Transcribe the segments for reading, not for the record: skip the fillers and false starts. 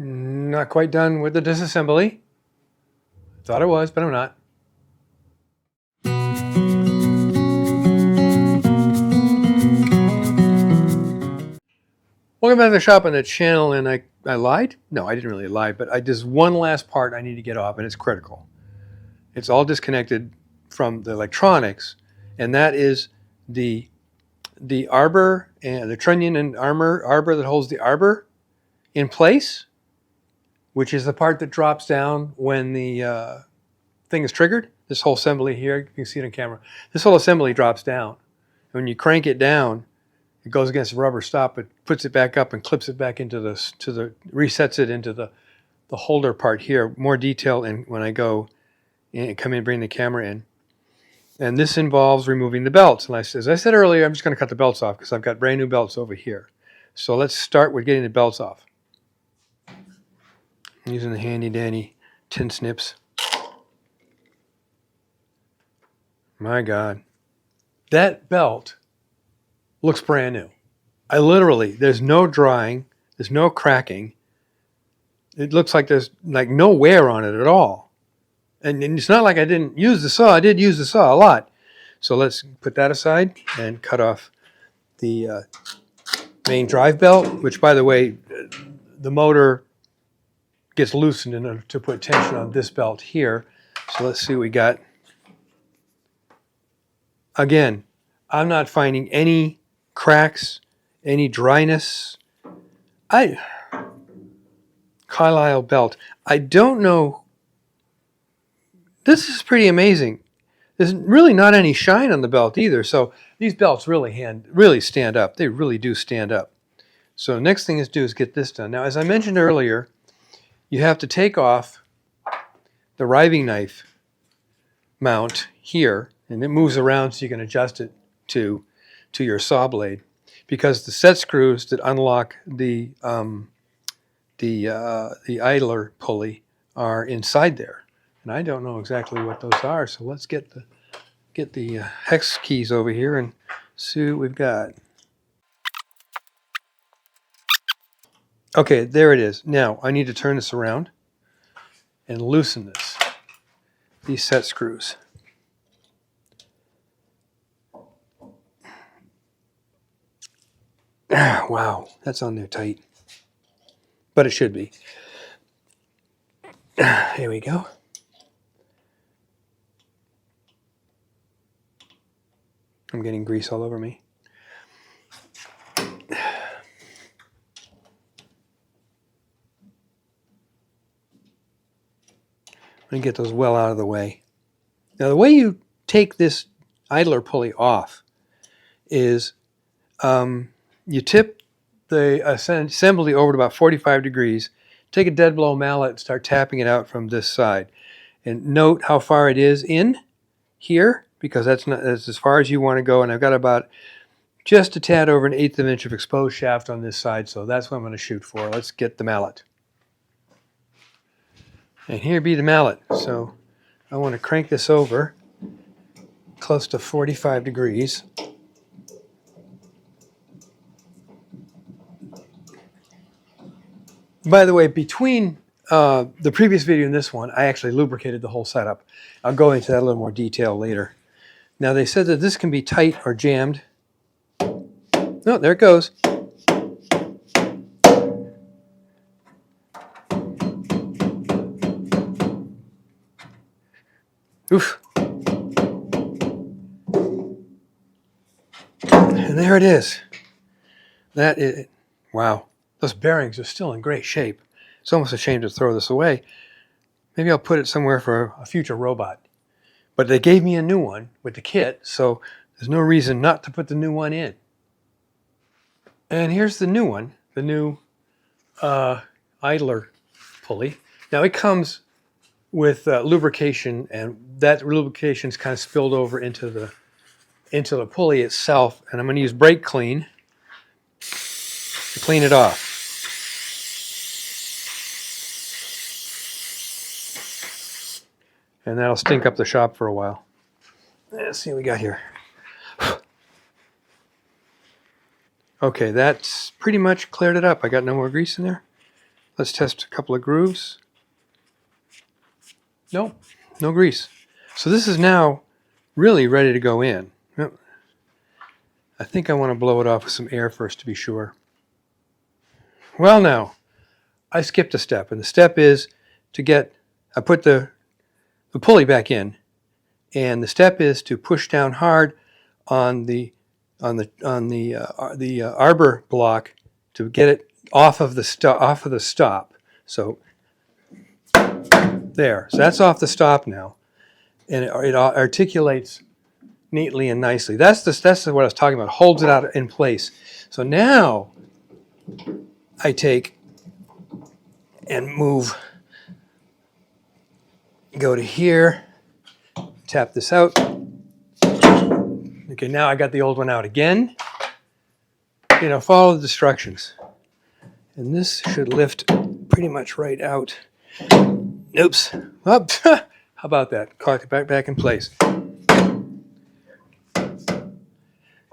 Not quite done with the disassembly. Thought I was, but I'm not. Welcome back to the shop on the channel, and I lied? No, I didn't really lie, but there's one last part I need to get off, and it's critical. It's all disconnected from the electronics, and that is the Arbor and the trunnion and Arbor that holds the Arbor in place, which is the part that drops down when the thing is triggered. This whole assembly here, you can see it on camera. This whole assembly drops down. When you crank it down, it goes against the rubber stop. It puts it back up and clips it back into resets it into the holder part here. More detail in when I go and come in, bring the camera in. And this involves removing the belts. And as I said earlier, I'm just going to cut the belts off because I've got brand new belts over here. So let's start with getting the belts off. I'm using the handy dandy tin snips. My God, that belt looks brand new. There's no drying, there's no cracking. It looks like there's like no wear on it at all. And it's not like I didn't use the saw. I did use the saw a lot. So let's put that aside and cut off the main drive belt, which, by the way, the motor gets loosened in order to put tension on this belt here. So let's see what we got. Again, I'm not finding any cracks, any dryness. Carlisle belt. I don't know. This is pretty amazing. There's really not any shine on the belt either. So these belts really stand up. They really do stand up. So next thing is get this done. Now, as I mentioned earlier, you have to take off the riving knife mount here, and it moves around so you can adjust it to your saw blade, because the set screws that unlock the idler pulley are inside there, and I don't know exactly what those are. So let's get the hex keys over here and see what we've got. Okay, there it is. Now I need to turn this around and loosen these set screws. Wow, that's on there tight, but it should be. Here we go. I'm getting grease all over me. I'm going to get those well out of the way. Now, the way you take this idler pulley off is you tip the assembly over to about 45 degrees, take a dead blow mallet and start tapping it out from this side. And note how far it is in here, because that's as far as you want to go. And I've got about just a tad over 1/8 of an inch of exposed shaft on this side, so that's what I'm going to shoot for. Let's get the mallet. And here be the mallet. So I want to crank this over close to 45 degrees. By the way, between the previous video and this one, I actually lubricated the whole setup. I'll go into that a little more detail later. Now, they said that this can be tight or jammed. Oh, there it goes. Oof. And there it is. That is, wow. Those bearings are still in great shape. It's almost a shame to throw this away. Maybe I'll put it somewhere for a future robot. But they gave me a new one with the kit, so there's no reason not to put the new one in. And here's the new one, the new idler pulley. Now, it comes with lubrication, and that lubrication's kind of spilled over into the pulley itself. And I'm going to use brake clean to clean it off. And that'll stink up the shop for a while. Let's see what we got here. Okay, that's pretty much cleared it up. I got no more grease in there. Let's test a couple of grooves. Nope, no grease. So this is now really ready to go in. Yep. I think I want to blow it off with some air first to be sure. Well, now, I skipped a step, and the step is to get, I put the pulley back in, and the step is to push down hard on the arbor block to get it off of the stop. So there. So that's off the stop now, and it articulates neatly and nicely. That's what I was talking about. Holds it out in place. So now I take and move. Go to here. Tap this out. Okay, now I got the old one out again. You know, follow the instructions. And this should lift pretty much right out. Oops. Up. How about that? Caught it back in place.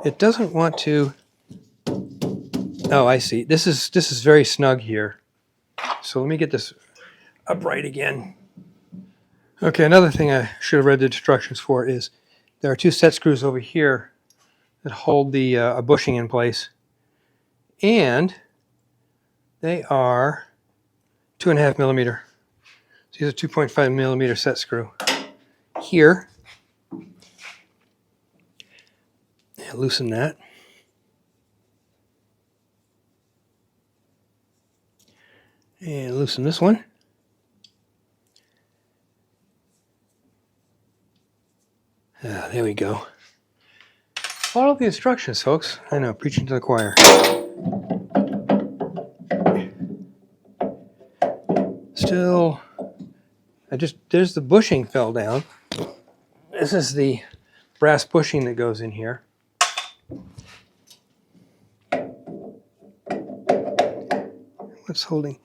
It doesn't want to. Oh, I see. This is very snug here. So let me get this upright again. Okay, another thing I should have read the instructions for is there are two set screws over here that hold the a bushing in place, and they are 2.5 millimeter. So these are 2.5 millimeter set screw. Here, loosen that. And loosen this one. There we go. Follow the instructions, folks. I know, preaching to the choir. Still, there's the bushing fell down. This is the brass bushing that goes in here. What's holding?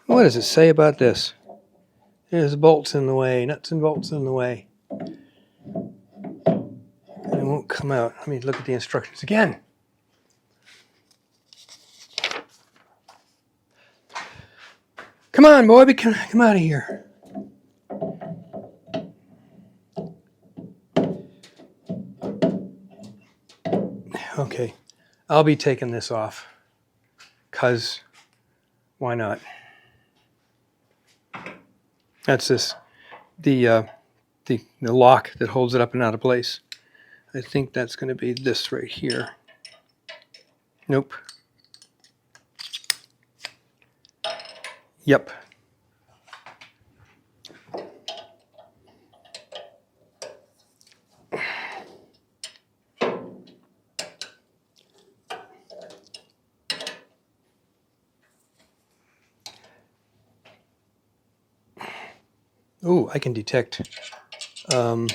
What does it say about this? There's bolts in the way, nuts and bolts in the way. And it won't come out. Let me look at the instructions again. Come on, boy, come out of here. Okay, I'll be taking this off, 'cause why not? That's the lock that holds it up and out of place. I think that's going to be this right here. Nope. Yep. Oh, I can detect. So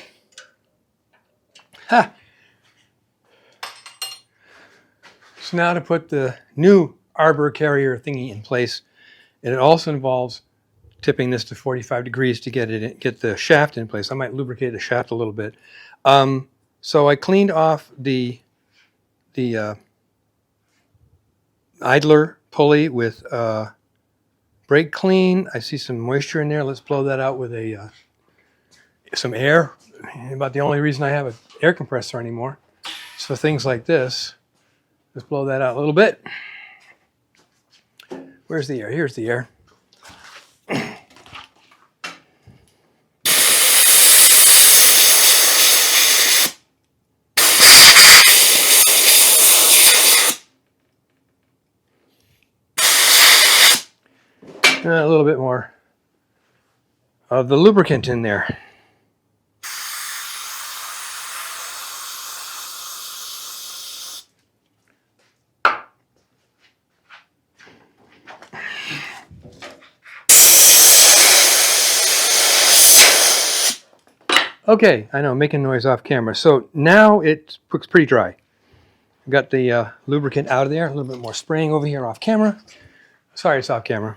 now to put the new Arbor carrier thingy in place, and it also involves tipping this to 45 degrees to get the shaft in place. I might lubricate the shaft a little bit. So I cleaned off the idler pulley with brake clean. I see some moisture in there. Let's blow that out with some air. About the only reason I have an air compressor anymore. So things like this. Let's blow that out a little bit. Where's the air? Here's the air. A little bit more of the lubricant in there. Okay, I know, making noise off camera. So now it looks pretty dry. I've got the lubricant out of there, a little bit more spraying over here off camera. Sorry, it's off camera.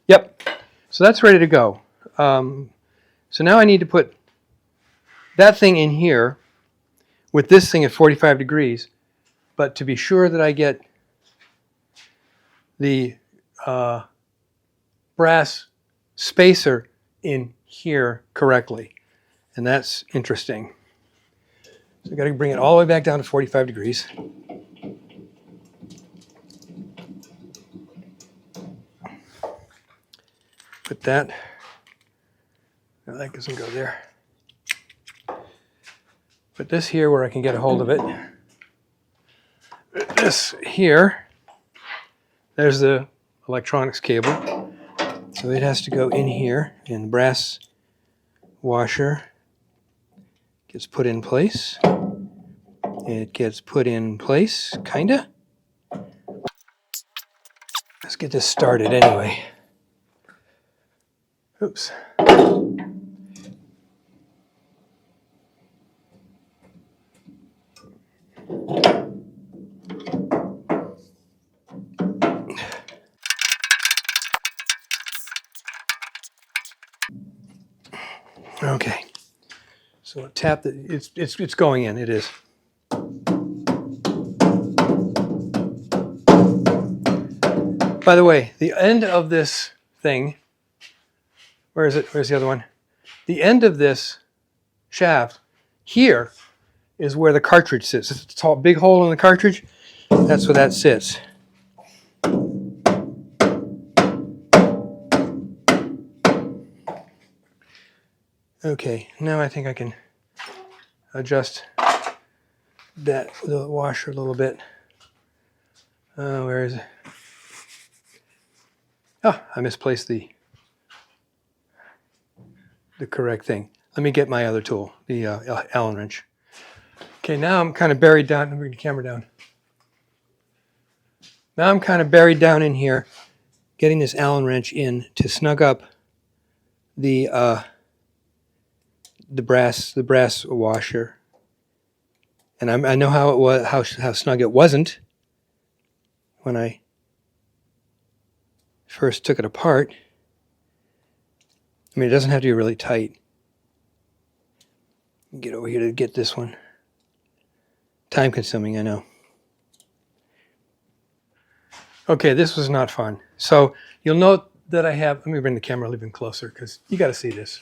Yep. So that's ready to go. So now I need to put that thing in here with this thing at 45 degrees, but to be sure that I get the brass spacer in here correctly. And that's interesting. So I've got to bring it all the way back down to 45 degrees. Put that, no, that doesn't go there. Put this here where I can get a hold of it. Put this here, there's the electronics cable. So it has to go in here, and the brass washer gets put in place. It gets put in place, kinda. Let's get this started anyway. Oops. Okay. So tap the, it's going in, it is. By the way, the end of this thing, where is it? Where's the other one? The end of this shaft here is where the cartridge sits. It's a tall, big hole in the cartridge. That's where that sits. Okay, now I think I can adjust that the washer a little bit. Where is it? Oh, I misplaced the correct thing. Let me get my other tool, the Allen wrench. Okay, now I'm kind of buried down. Let me bring the camera down. Now I'm kind of buried down in here, getting this Allen wrench in to snug up the brass washer. And I know how it was, how snug it wasn't when I first took it apart. I mean, it doesn't have to be really tight. Get over here to get this one. Time consuming, I know. Okay, this was not fun. So you'll note that I have, let me bring the camera even closer because you got to see this.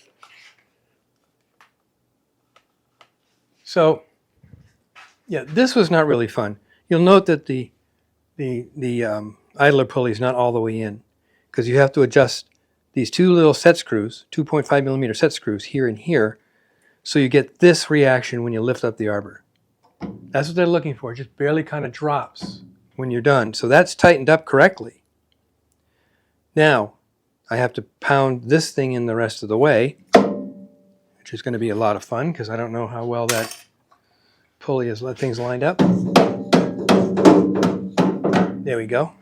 So, yeah, this was not really fun. You'll note that the idler pulley is not all the way in because you have to adjust these two little set screws, 2.5 millimeter set screws here and here, so you get this reaction when you lift up the arbor. That's what they're looking for. It just barely kind of drops when you're done. So that's tightened up correctly. Now, I have to pound this thing in the rest of the way, which is going to be a lot of fun because I don't know how well that pulley has let things lined up. There we go.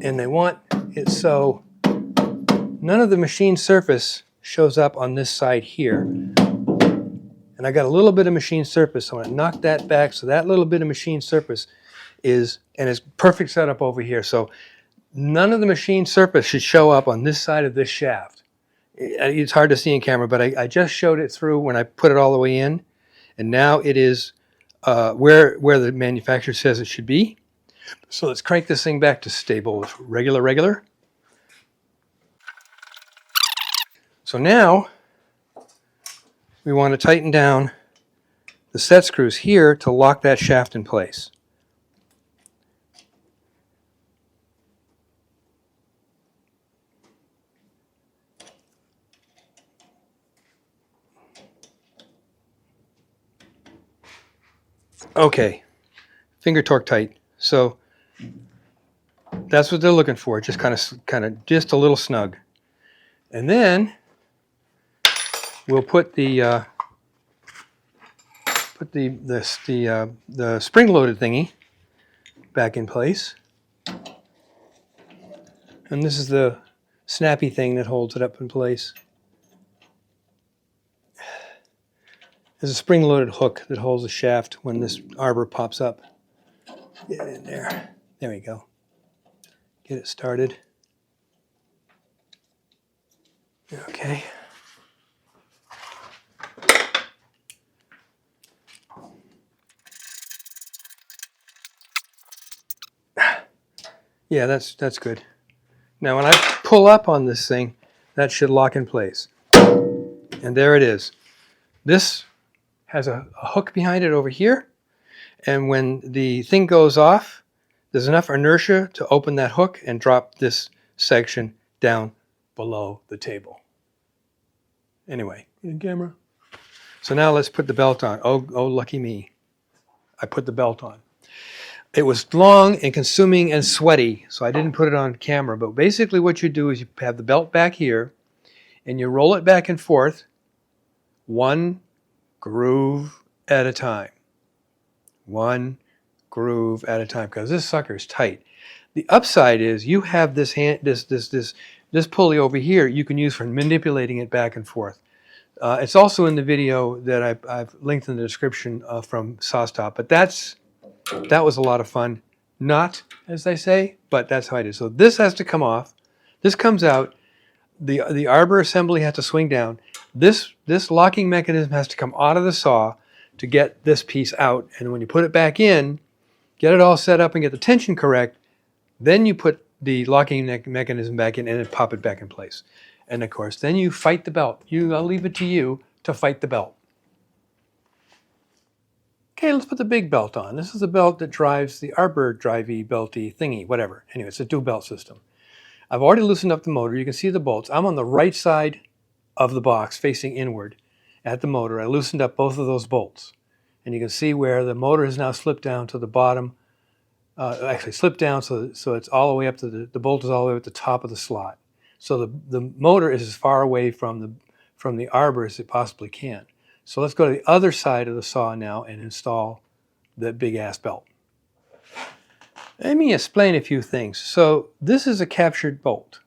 And they want it so none of the machine surface shows up on this side here. And I got a little bit of machine surface, so I'm going to knock that back so that little bit of machine surface is, and it's perfect setup over here. So none of the machine surface should show up on this side of this shaft. It's hard to see in camera, but I just showed it through when I put it all the way in. And now it is where the manufacturer says it should be. So let's crank this thing back to stable, regular. So now we want to tighten down the set screws here to lock that shaft in place. Okay, finger torque tight. So that's what they're looking for, just kind of just a little snug. And then we'll put the spring-loaded thingy back in place. And this is the snappy thing that holds it up in place. There's a spring-loaded hook that holds the shaft when this arbor pops up. Get it in there. There we go. Get it started. Okay. Yeah, that's good. Now when I pull up on this thing, that should lock in place. And there it is. This has a hook behind it over here. And when the thing goes off, there's enough inertia to open that hook and drop this section down below the table. Anyway, in camera. So now let's put the belt on. Oh, lucky me. I put the belt on. It was long and consuming and sweaty, so I didn't put it on camera. But basically what you do is you have the belt back here, and you roll it back and forth, one groove at a time. One groove at a time, because this sucker is tight. The upside is you have this pulley over here you can use for manipulating it back and forth. It's also in the video that I've linked in the description from SawStop, but that was a lot of fun. Not, as I say, but that's how I do. So this has to come off. This comes out. The Arbor assembly has to swing down. This locking mechanism has to come out of the saw to get this piece out. And when you put it back in, get it all set up and get the tension correct, then you put the locking mechanism back in and then pop it back in place. And of course, then you fight the belt. I'll leave it to you to fight the belt. Okay, let's put the big belt on. This is the belt that drives the Arbor drivey, belty thingy, whatever. Anyway, it's a dual belt system. I've already loosened up the motor. You can see the bolts. I'm on the right side of the box facing inward at the motor. I loosened up both of those bolts. And you can see where the motor has now slipped down to the bottom. Actually slipped down so it's all the way up to the bolt is all the way at the top of the slot. So the motor is as far away from the Arbor as it possibly can. So let's go to the other side of the saw now and install the big ass belt. Let me explain a few things. So this is a captured bolt.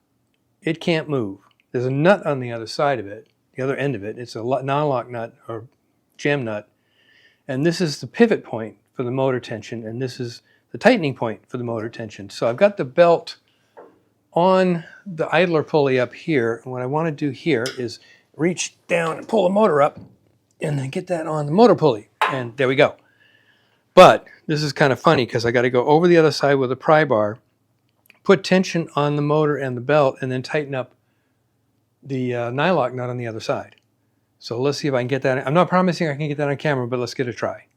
It can't move. There's a nut on the other side of it, the other end of it. It's a non-lock nut or jam nut. And this is the pivot point for the motor tension, and this is the tightening point for the motor tension. So I've got the belt on the idler pulley up here. And what I want to do here is reach down and pull the motor up and then get that on the motor pulley. And there we go. But this is kind of funny because I got to go over the other side with a pry bar, put tension on the motor and the belt, and then tighten up the nylock nut on the other side. So let's see if I can get that. I'm not promising I can get that on camera, but let's get a try.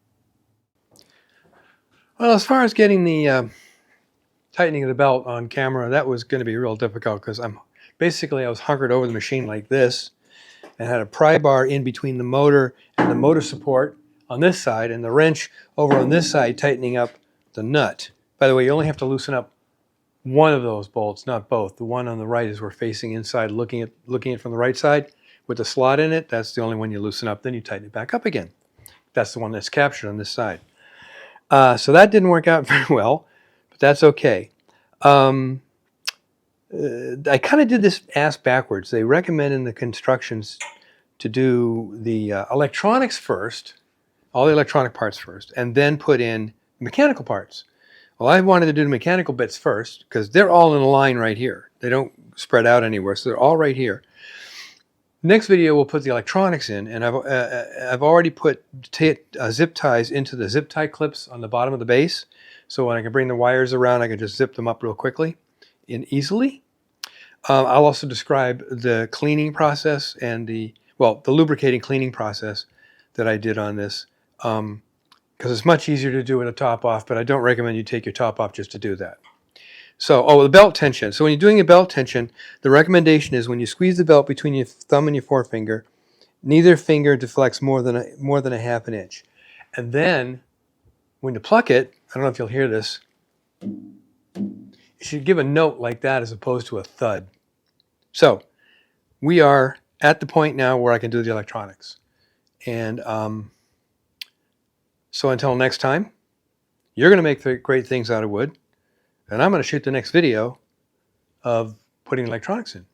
Well, as far as getting the tightening of the belt on camera, that was going to be real difficult because I was hunkered over the machine like this and had a pry bar in between the motor and the motor support on this side and the wrench over on this side tightening up the nut. By the way, you only have to loosen up one of those bolts, not both. The one on the right is we're facing inside, looking at it from the right side with the slot in it. That's the only one you loosen up. Then you tighten it back up again. That's the one that's captured on this side. So that didn't work out very well, but that's okay. I kind of did this ass backwards. They recommend in the constructions to do the electronics first, all the electronic parts first, and then put in mechanical parts. Well, I wanted to do the mechanical bits first because they're all in a line right here. They don't spread out anywhere, so they're all right here. Next video, we'll put the electronics in, and I've already put zip ties into the zip tie clips on the bottom of the base, so when I can bring the wires around, I can just zip them up real quickly and easily. I'll also describe the cleaning process and the lubricating cleaning process that I did on this, because it's much easier to do with a top off, but I don't recommend you take your top off just to do that. So, the belt tension. So when you're doing a belt tension, the recommendation is when you squeeze the belt between your thumb and your forefinger, neither finger deflects more than a half an inch. And then when you pluck it, I don't know if you'll hear this, you should give a note like that as opposed to a thud. So we are at the point now where I can do the electronics. And so until next time, you're going to make great things out of wood. And I'm going to shoot the next video of putting electronics in.